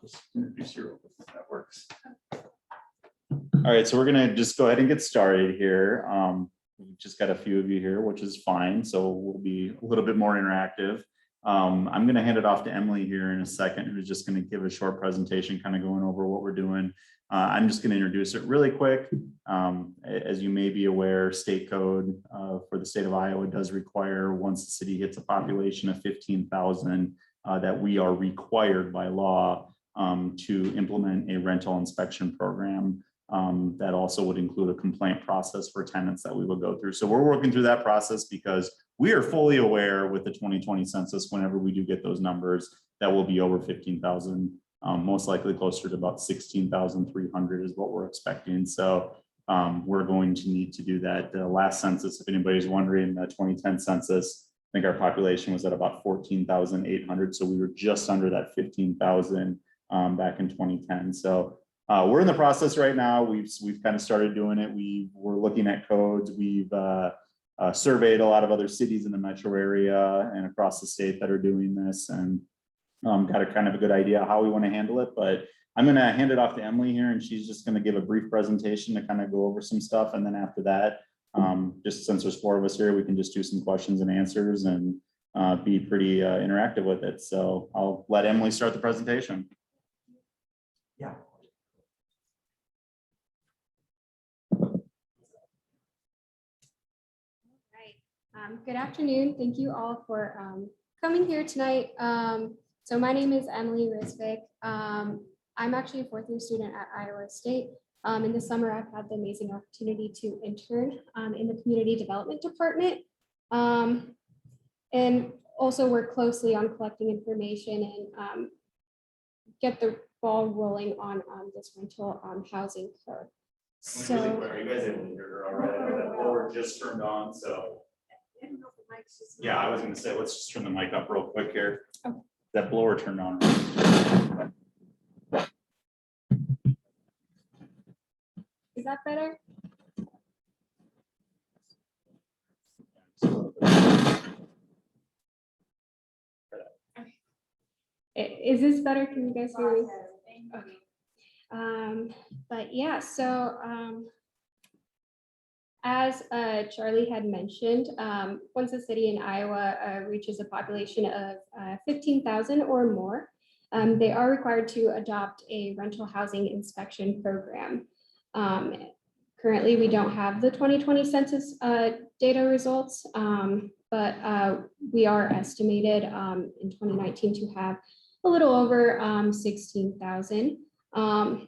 just introduce you real quick if that works. All right, so we're gonna just go ahead and get started here. We've just got a few of you here, which is fine. So we'll be a little bit more interactive. I'm gonna hand it off to Emily here in a second, who's just gonna give a short presentation, kind of going over what we're doing. I'm just gonna introduce it really quick. As you may be aware, state code for the state of Iowa does require, once the city hits a population of 15,000, that we are required by law to implement a rental inspection program. That also would include a complaint process for tenants that we will go through. So we're working through that process because we are fully aware with the 2020 census, whenever we do get those numbers, that will be over 15,000, most likely closer to about 16,300 is what we're expecting. So we're going to need to do that. The last census, if anybody's wondering, the 2010 census, I think our population was at about 14,800. So we were just under that 15,000 back in 2010. So we're in the process right now. We've kind of started doing it. We're looking at codes. We've surveyed a lot of other cities in the metro area and across the state that are doing this, and got a kind of a good idea how we want to handle it. But I'm going to hand it off to Emily here, and she's just going to give a brief presentation to kind of go over some stuff. And then after that, just since there's 4 of us here, we can just do some questions and answers and be pretty interactive with it. So I'll let Emily start the presentation. Yeah. Good afternoon. Thank you all for coming here tonight. So my name is Emily Risvik. I'm actually a 4th-year student at Iowa State. In the summer, I've had the amazing opportunity to intern in the community development department and also work closely on collecting information and get the ball rolling on this rental housing code. So, really quick, are you guys able to hear her all right? I know that blower just turned on, so. Yeah, I was going to say, let's just turn the mic up real quick here. Okay. That blower turned on. Is that better? Is this better? Can you guys hear me? Okay. But yeah, so as Charlie had mentioned, once a city in Iowa reaches a population of 15,000 or more, they are required to adopt a rental housing inspection program. Currently, we don't have the 2020 census data results, but we are estimated in 2019 to have a little over 16,000. And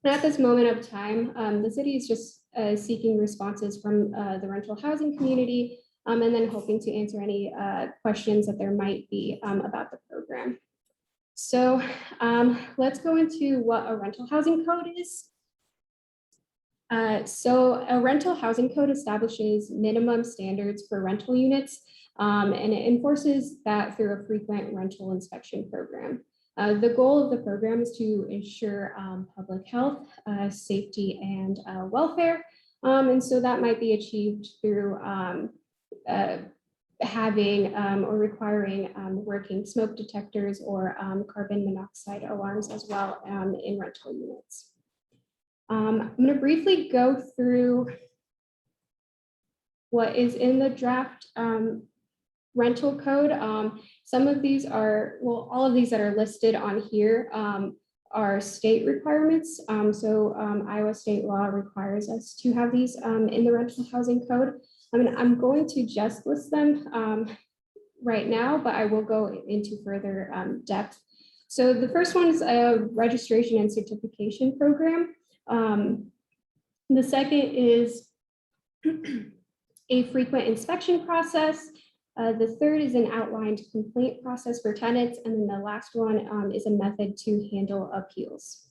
at this moment of time, the city is just seeking responses from the rental housing community and then hoping to answer any questions that there might be about the program. So let's go into what a rental housing code is. So a rental housing code establishes minimum standards for rental units, and it enforces that through a frequent rental inspection program. The goal of the program is to ensure public health, safety, and welfare. And so that might be achieved through having or requiring working smoke detectors or carbon monoxide alarms as well in rental units. I'm going to briefly go through what is in the draft rental code. Some of these are, well, all of these that are listed on here are state requirements. So Iowa state law requires us to have these in the rental housing code. I mean, I'm going to just list them right now, but I will go into further depth. So the first one is a registration and certification program. The second is a frequent inspection process. The third is an outlined complaint process for tenants. And then the last one is a method to handle appeals.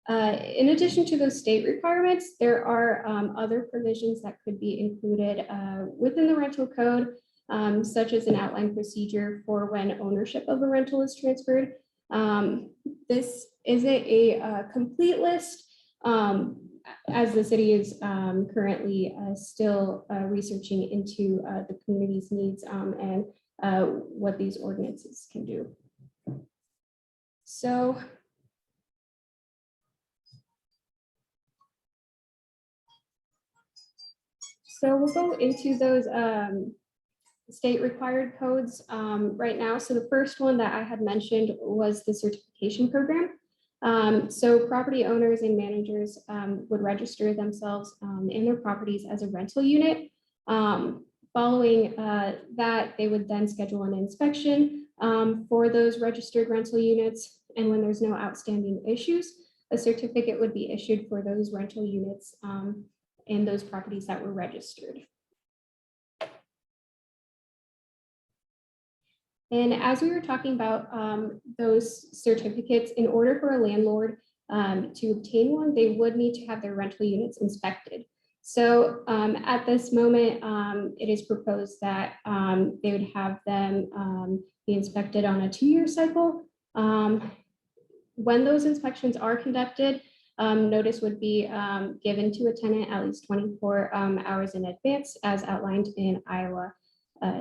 In addition to those state requirements, there are other provisions that could be included within the rental code, such as an outlined procedure for when ownership of a rental is transferred. This isn't a complete list. as the city is currently still researching into the community's needs and what these ordinances can do. So we'll go into those state required codes right now. So the first one that I had mentioned was the certification program. So property owners and managers would register themselves and their properties as a rental unit. Following that, they would then schedule an inspection for those registered rental units. And when there's no outstanding issues, a certificate would be issued for those rental units and those properties that were registered. And as we were talking about those certificates, in order for a landlord to obtain one, they would need to have their rental units inspected. So at this moment, it is proposed that they would have them be inspected on a 2-year cycle. When those inspections are conducted, notice would be given to a tenant at least 24 hours in advance, as outlined in Iowa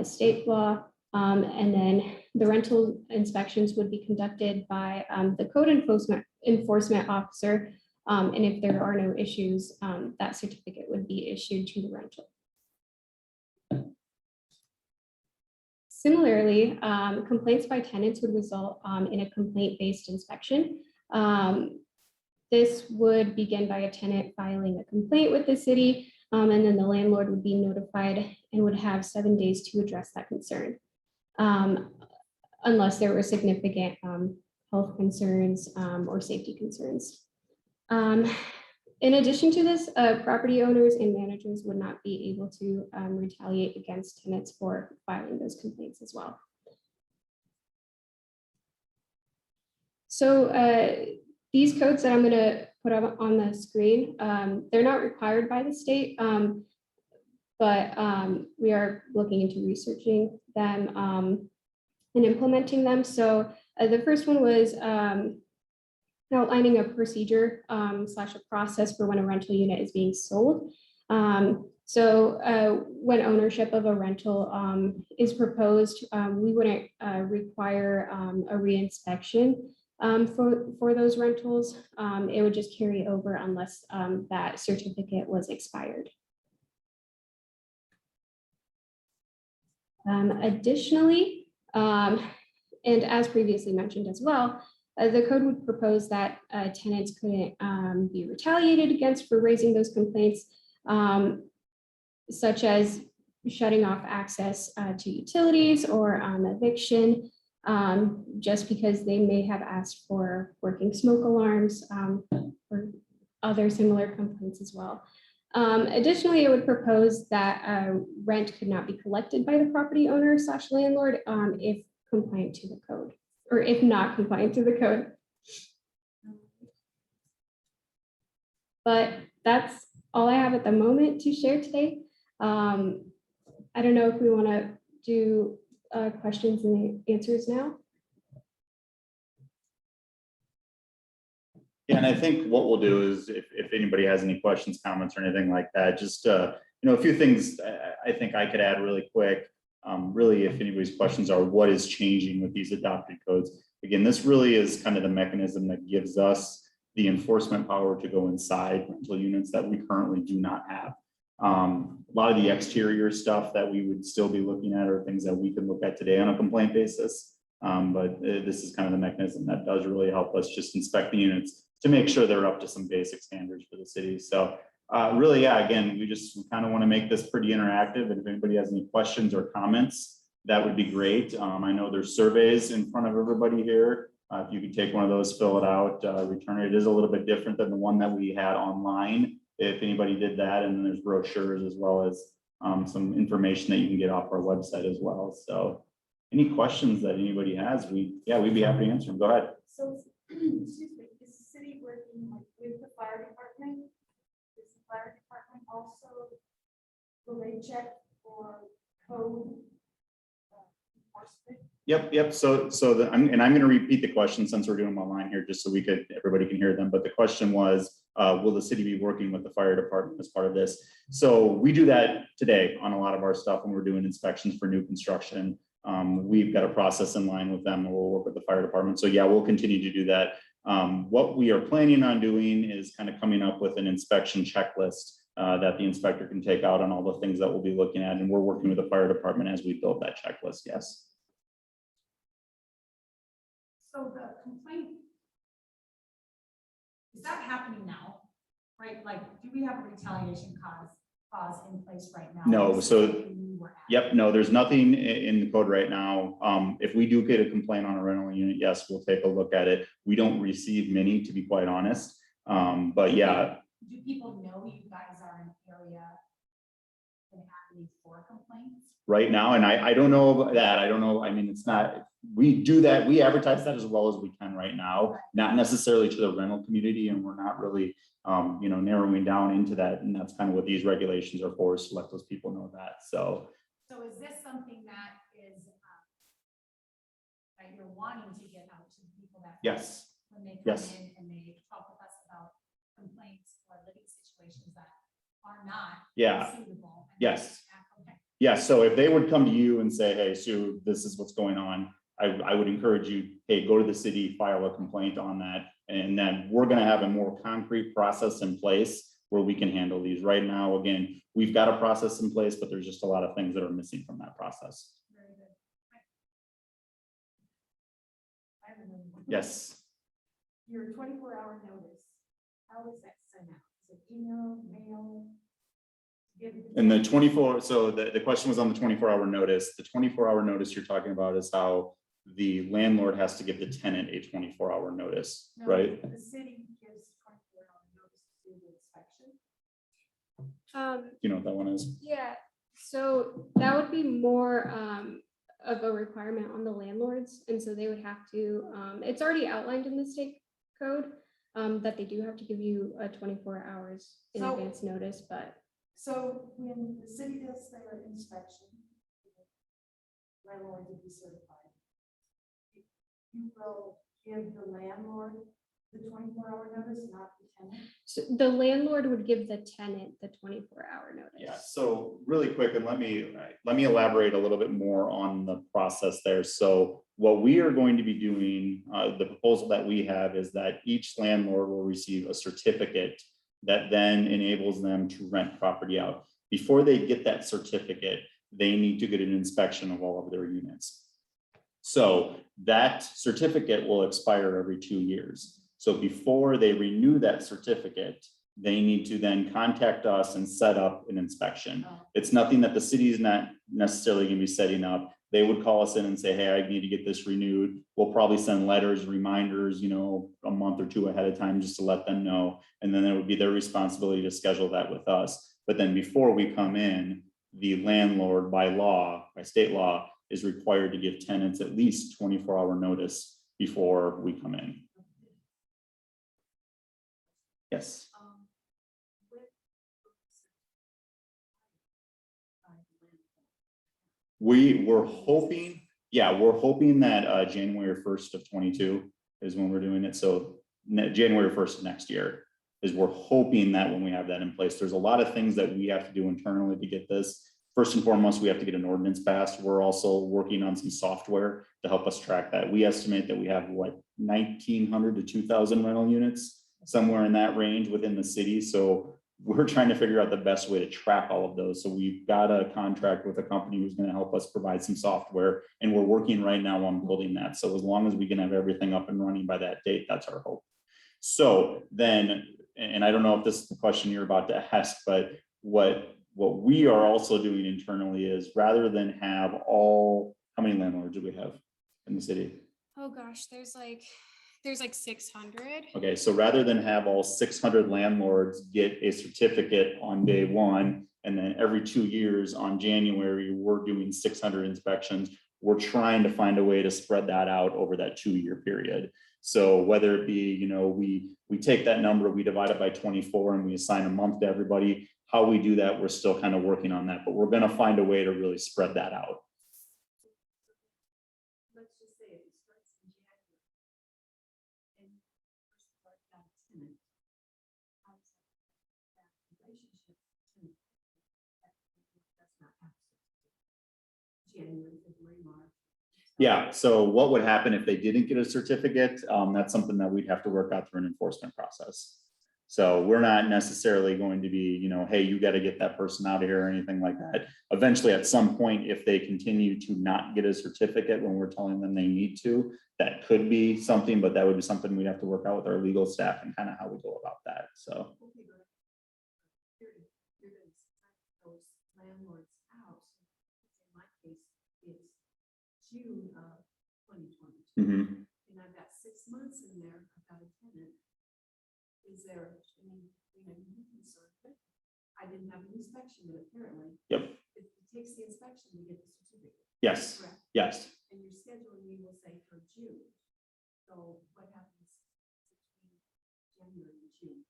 state law. And then the rental inspections would be conducted by the code enforcement officer. And if there are no issues, that certificate would be issued to the rental. Similarly, complaints by tenants would result in a complaint-based inspection. This would begin by a tenant filing a complaint with the city, and then the landlord would be notified and would have 7 days to address that concern. Unless there were significant health concerns or safety concerns. In addition to this, property owners and managers would not be able to retaliate against tenants for filing those complaints as well. So these codes that I'm going to put up on the screen, they're not required by the state, but we are looking into researching them and implementing them. So the first one was outlining a procedure / a process for when a rental unit is being sold. So when ownership of a rental is proposed, we wouldn't require a reinspection for those rentals. It would just carry over unless that certificate was expired. Additionally, and as previously mentioned as well, the code would propose that tenants couldn't be retaliated against for raising those complaints, such as shutting off access to utilities or eviction, just because they may have asked for working smoke alarms or other similar complaints as well. Additionally, it would propose that rent could not be collected by the property owner / landlord if compliant to the code, or if not compliant to the code. But that's all I have at the moment to share today. I don't know if we want to do questions and answers now. Yeah, and I think what we'll do is if anybody has any questions, comments, or anything like that, just a few things I think I could add really quick. Really, if anybody's questions are what is changing with these adopted codes. Again, this really is kind of the mechanism that gives us the enforcement power to go inside rental units that we currently do not have. A lot of the exterior stuff that we would still be looking at are things that we can look at today on a complaint basis. But this is kind of the mechanism that does really help us just inspect the units to make sure they're up to some basic standards for the city. So really, yeah, again, we kind of want to make this pretty interactive. And if anybody has any questions or comments, that would be great. I know there's surveys in front of everybody here. If you could take one of those, fill it out, return it. It is a little bit different than the one that we had online. If anybody did that, and then there's brochures as well as some information that you can get off our website as well. So any questions that anybody has, we'd be happy to answer them. Go ahead. So, excuse me, is the city working with the fire department? Is the fire department also, will they check for code enforcement? Yep. So I'm going to repeat the question since we're doing them online here, just so everybody can hear them. But the question was, will the city be working with the fire department as part of this? So we do that today on a lot of our stuff when we're doing inspections for new construction. We've got a process in line with them, and we'll work with the fire department. So yeah, we'll continue to do that. What we are planning on doing is kind of coming up with an inspection checklist that the inspector can take out on all the things that we'll be looking at. And we're working with the fire department as we build that checklist, yes. So the complaint, is that happening now? Right, like, do we have a retaliation clause in place right now? No, Or is so- it something we were at? Yep, no, there's nothing in the code right now. If we do get a complaint on a rental unit, yes, we'll take a look at it. We don't receive many, to be quite honest. But yeah, Do people know you guys are an area that have need for complaints? right now, and I don't know about that. I don't know. I mean, it's not, we do that. We advertise that as well as we can right now, not necessarily to the rental community, and we're not really, narrowing down into that. And that's kind of what these regulations are for, is to let those people know that. So So is this something that is, that you're wanting to get out to the people that? yes, When they come Yes. in and they talk with us about complaints or living situations that are not yeah, suitable. and- Yes. Okay. yeah. So if they would come to you and say, hey, Sue, this is what's going on, I would encourage you, hey, go to the city, file a complaint on that. And then we're gonna have a more concrete process in place where we can handle these. Right now, again, we've got a process in place, but there's just a lot of things that are missing from that process. Very good. I have another one. Yes. Your 24-hour notice, how is that sent out? Is it email, mail? And the 24, so the question was on the 24-hour notice. The 24-hour notice you're talking about is how the landlord has to give the tenant a 24-hour notice, No, right? The city gives 24-hour notice to do the inspection. You know what that one is? Yeah, so that would be more of a requirement on the landlords, and so they would have to, it's already outlined in the state code that they do have to give you a 24 hours in So- advance notice, but So when the city does their inspection, landlord to be certified, you will give the landlord the 24-hour notice, not the tenant. so the landlord would give the tenant the 24-hour notice. Yeah, so really quick, and let me elaborate a little bit more on the process there. So what we are going to be doing, the proposal that we have is that each landlord will receive a certificate that then enables them to rent property out. Before they get that certificate, they need to get an inspection of all of their units. So that certificate will expire every 2 years. So before they renew that certificate, they need to then contact us and set up an inspection. Oh. It's nothing that the city is not necessarily gonna be setting up. They would call us in and say, hey, I need to get this renewed. We'll probably send letters, reminders, a month or two ahead of time just to let them know. And then it would be their responsibility to schedule that with us. But then before we come in, the landlord by law, by state law, is required to give tenants at least 24-hour notice before we come in. Yes. With- We're hoping, we're hoping that January 1st of 22 is when we're doing it. So January 1st of next year is we're hoping that when we have that in place. There's a lot of things that we have to do internally to get this. First and foremost, we have to get an ordinance passed. We're also working on some software to help us track that. We estimate that we have 1,900 to 2,000 rental units, somewhere in that range within the city. So we're trying to figure out the best way to track all of those. So we've got a contract with a company who's going to help us provide some software, and we're working right now on building that. So as long as we can have everything up and running by that date, that's our hope. So then, and I don't know if this is the question you're about to ask, but what we are also doing internally is, rather than have how many landlords do we have in the city? Oh gosh, there's like 600. Okay, so rather than have all 600 landlords get a certificate on day one, and then every 2 years on January, we're doing 600 inspections, we're trying to find a way to spread that out over that 2-year period. So whether it be, we take that number, we divide it by 24 and we assign a month to everybody. How we do that, we're still kind of working on that, but we're gonna find a way to really spread that out. Let's just say it starts in January. And first part got tenant. How Yeah, so what would happen if they didn't get a certificate? That's something that we'd have to work out through an enforcement process. So we're not necessarily going to be, hey, you got to get that person out of here or anything like that. Eventually, at some point, if they continue to not get a certificate when we're telling them they need to, that could be something, but that would be something we'd have to work out with our legal staff and kind of how we go about that. So. Those landlords out. In my case, it's June of 2022. Mhm. And I've got 6 months in there. I've got a tenant. Is there anything you can serve with? I didn't have an inspection, but apparently. Yep. It takes the inspection to get the certificate. Yes, Correct. yes. And your scheduling, we will say for June. So what happens between January and June?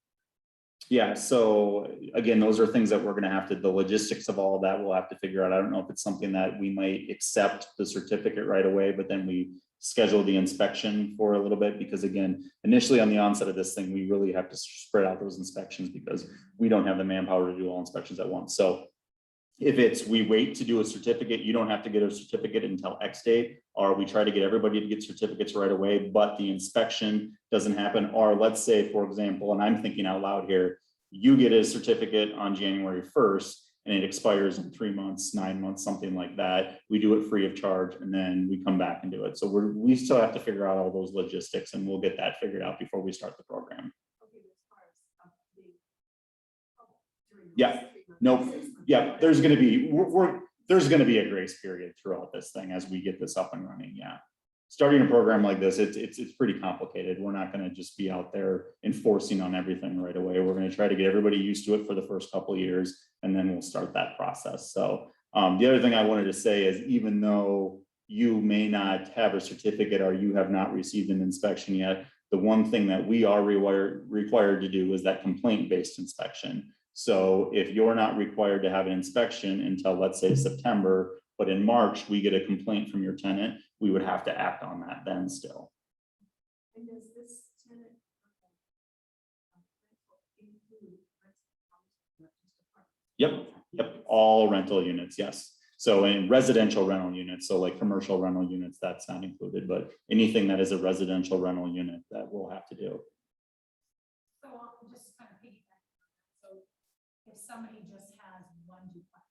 Yeah, so again, those are things that we're gonna have to, the logistics of all of that, we'll have to figure out. I don't know if it's something that we might accept the certificate right away, but then we schedule the inspection for a little bit, because again, initially on the onset of this thing, we really have to spread out those inspections because we don't have the manpower to do all inspections at once. So if it's, we wait to do a certificate, you don't have to get a certificate until X date, or we try to get everybody to get certificates right away, but the inspection doesn't happen. Or let's say, for example, and I'm thinking out loud here, you get a certificate on January 1st and it expires in 3 months, 9 months, something like that. We do it free of charge and then we come back and do it. So we still have to figure out all those logistics, and we'll get that figured out before we start the program. Okay, as far as the during those Yeah. 3 months, Nope. 6 months, Yeah, there's gonna be, there's gonna be a grace period throughout this thing as we get this up and running, yeah. Starting a program like this, it's pretty complicated. We're not gonna just be out there enforcing on everything right away. We're gonna try to get everybody used to it for the first couple of years, and then we'll start that process. So the other thing I wanted to say is, even though you may not have a certificate or you have not received an inspection yet, the one thing that we are required to do is that complaint-based inspection. So if you're not required to have an inspection until, let's say, September, but in March, we get a complaint from your tenant, we would have to act on that then still. And does this tenant include Yep, all rental units, yes. So in residential rental units, so like commercial rental units, that's not included, but anything that is a residential rental unit, that we'll have to do. So I'll just kind of piggyback. So if somebody just has one duplex,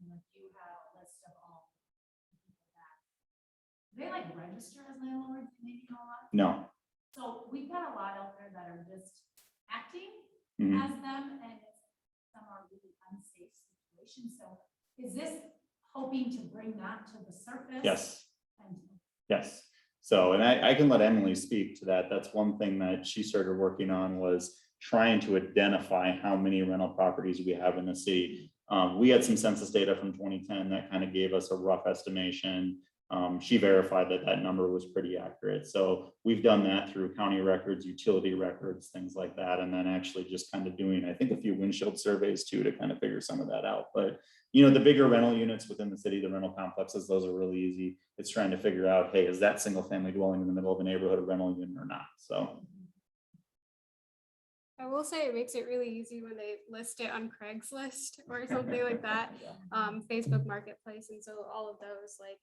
and like you have a list of all the people that, do they like register as landlords in Indianola? No. So we've got a lot out there that are just acting Mhm. as them, and some are really unsafe situations. So is this hoping to bring that to the surface? Yes. And Yes. So, and I can let Emily speak to that. That's one thing that she started working on, was trying to identify how many rental properties we have in the city. We had some census data from 2010 that kind of gave us a rough estimation. She verified that that number was pretty accurate. So we've done that through county records, utility records, things like that. And then actually just kind of doing, I think, a few windshield surveys too, to kind of figure some of that out. But the bigger rental units within the city, the rental complexes, those are really easy. It's trying to figure out, hey, is that single family dwelling in the middle of a neighborhood a rental unit or not? So. I will say it makes it really easy when they list it on Craigslist or something like that, Facebook Marketplace. And so all of those, like,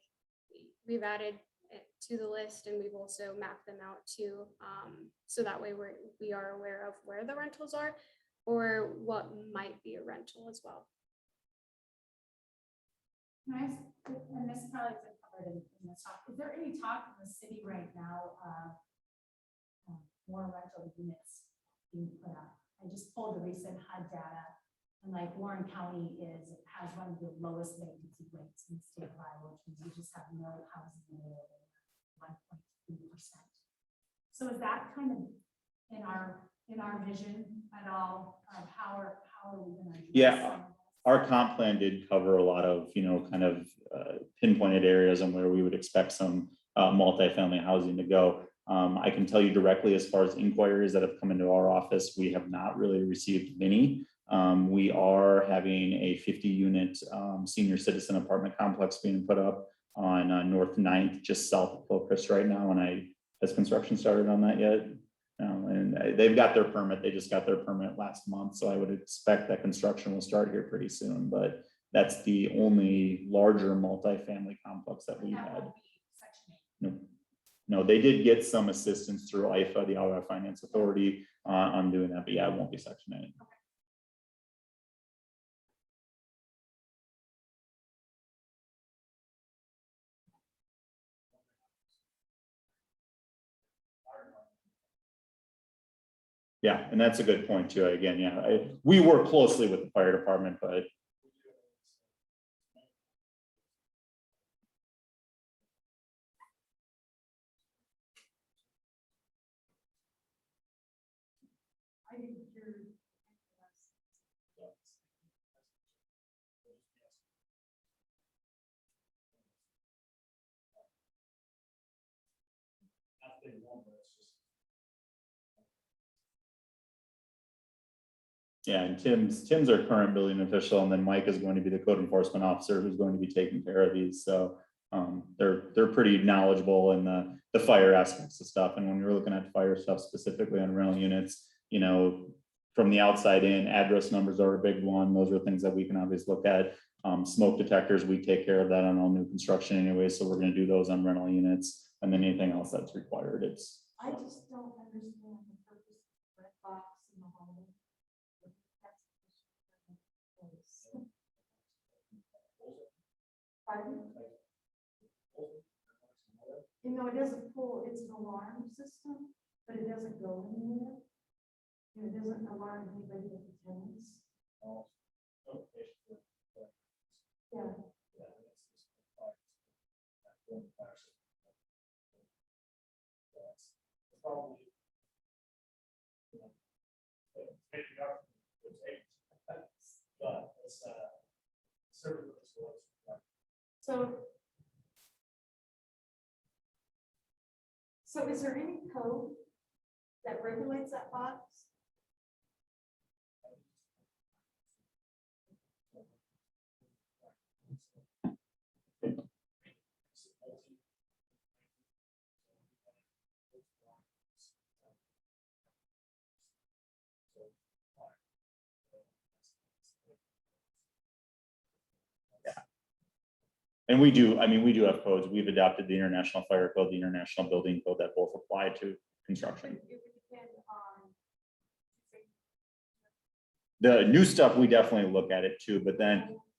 we've added it to the list, and we've also mapped them out too. So that way we are aware of where the rentals are or what might be a rental as well. nice, and this probably isn't covered in this talk. Is there any talk in the city right now of more rental units being put up? I just pulled the recent HUD data, and like Warren County has one of the lowest vacancy rates in the state of Iowa, which means you just have no housing available, 1.3%. So is that kind of in our vision at all of how are we going to? Yeah. Our comp plan did cover a lot of, kind of pinpointed areas and where we would expect some multifamily housing to go. I can tell you directly, as far as inquiries that have come into our office, we have not really received many. We are having a 50-unit senior citizen apartment complex being put up on North 9th, just south of Pilcrest right now. And has construction started on that yet? No, and they've got their permit. They just got their permit last month. So I would expect that construction will start here pretty soon, but That's the only larger multifamily complex that we That had. won't be Section 8. No, no, they did get some assistance through IFA, the Iowa Finance Authority, on doing that, but yeah, it won't be Section 8. Yeah, and that's a good point too. Again, yeah, we work closely with the fire department, but I didn't hear. yeah, and Tim's our current building official, and then Mike is going to be the code enforcement officer who's going to be taking care of these. So they're pretty knowledgeable in the fire aspects of stuff. And when you're looking at fire stuff specifically on rental units, you know, from the outside in, address numbers are a big one. Those are things that we can obviously look at. Smoke detectors, we take care of that on all new construction anyway, so we're going to do those on rental units, and then anything else that's required. It's I just don't understand the purpose of red box in the hallway. Pardon? You know, it doesn't pull, it's an alarm system, but it doesn't go anywhere. And it doesn't alarm anybody at the tenants. Yeah. So is there any code that regulates that box? and we do, I mean, we do have codes. We've adopted the International Fire Code, the International Building Code that both apply to construction. It would depend on. The new stuff, we definitely look at it too,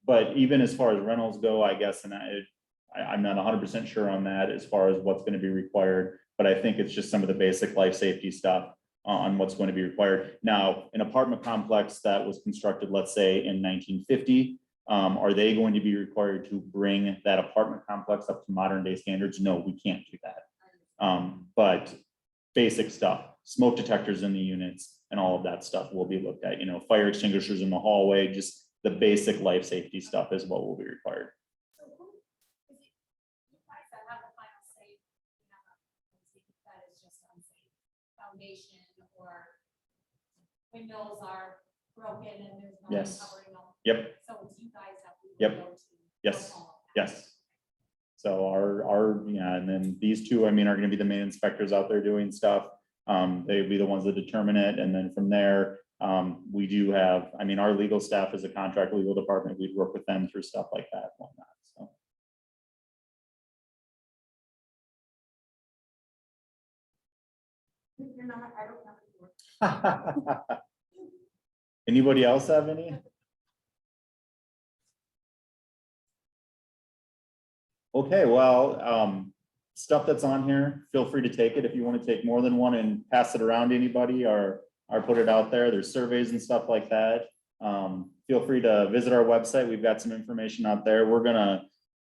but even as far as rentals go, I guess, and I'm not 100% sure on that as far as what's going to be required, but I think it's just some of the basic life safety stuff on what's going to be required. Now, an apartment complex that was constructed, let's say in 1950, are they going to be required to bring that apartment complex up to modern day standards? No, we can't do that. But basic stuff, smoke detectors in the units and all of that stuff will be looked at, you know, fire extinguishers in the hallway, just the basic life safety stuff is what will be required. So who, is it you guys that have the final say? You know, that is just unsafe foundation or windows are broken and there's no Yes. covering them. Yep. So it's you guys that we Yep. will go to. Yes. for all of that. Yes. So yeah, and then these two, I mean, are going to be the main inspectors out there doing stuff. They'd be the ones that determine it. And then from there, we do have, I mean, our legal staff is a contract legal department. We'd work with them through stuff like that and whatnot. So. You're not, I don't have to work. Anybody else have any? Okay, well, stuff that's on here, feel free to take it if you want to take more than one and pass it around to anybody or put it out there. There's surveys and stuff like that. Feel free to visit our website. We've got some information out there. We're gonna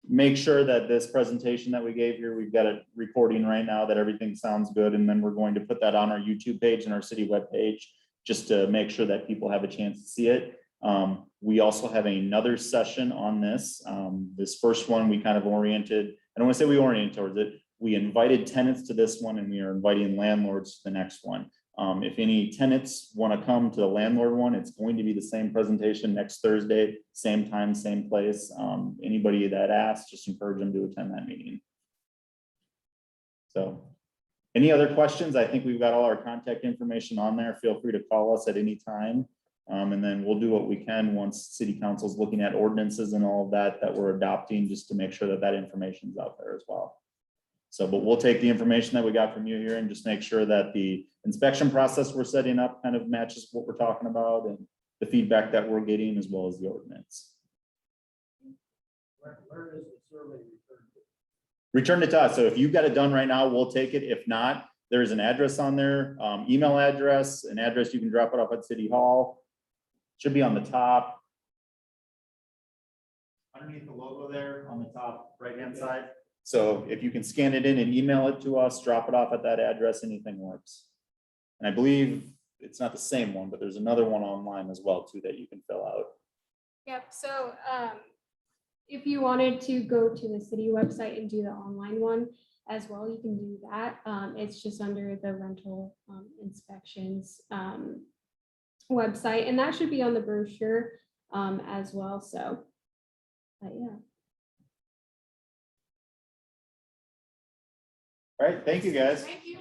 make sure that this presentation that we gave here, we've got it recording right now that everything sounds good. And then we're going to put that on our YouTube page and our city webpage just to make sure that people have a chance to see it. We also have another session on this. This first one, we kind of oriented, I don't want to say we oriented towards it. We invited tenants to this one and we are inviting landlords to the next one. If any tenants want to come to the landlord one, it's going to be the same presentation next Thursday, same time, same place. Anybody that asks, just encourage them to attend that meeting. So any other questions? I think we've got all our contact information on there. Feel free to call us at any time. And then we'll do what we can once city council's looking at ordinances and all of that, that we're adopting, just to make sure that that information's out there as well. So, but we'll take the information that we got from you here and just make sure that the inspection process we're setting up kind of matches what we're talking about and the feedback that we're getting, as well as the ordinance. Where is the survey returned to? Return it to us. So if you've got it done right now, we'll take it. If not, there's an address on there, email address, an address you can drop it off at City Hall. Should be on the top. Underneath the logo there on the top right-hand side. So if you can scan it in and email it to us, drop it off at that address, anything works. And I believe it's not the same one, but there's another one online as well too that you can fill out. Yep, so if you wanted to go to the city website and do the online one as well, you can do that. It's just under the rental inspections website, and that should be on the brochure as well, so. But yeah. All right, thank you guys. Thank you.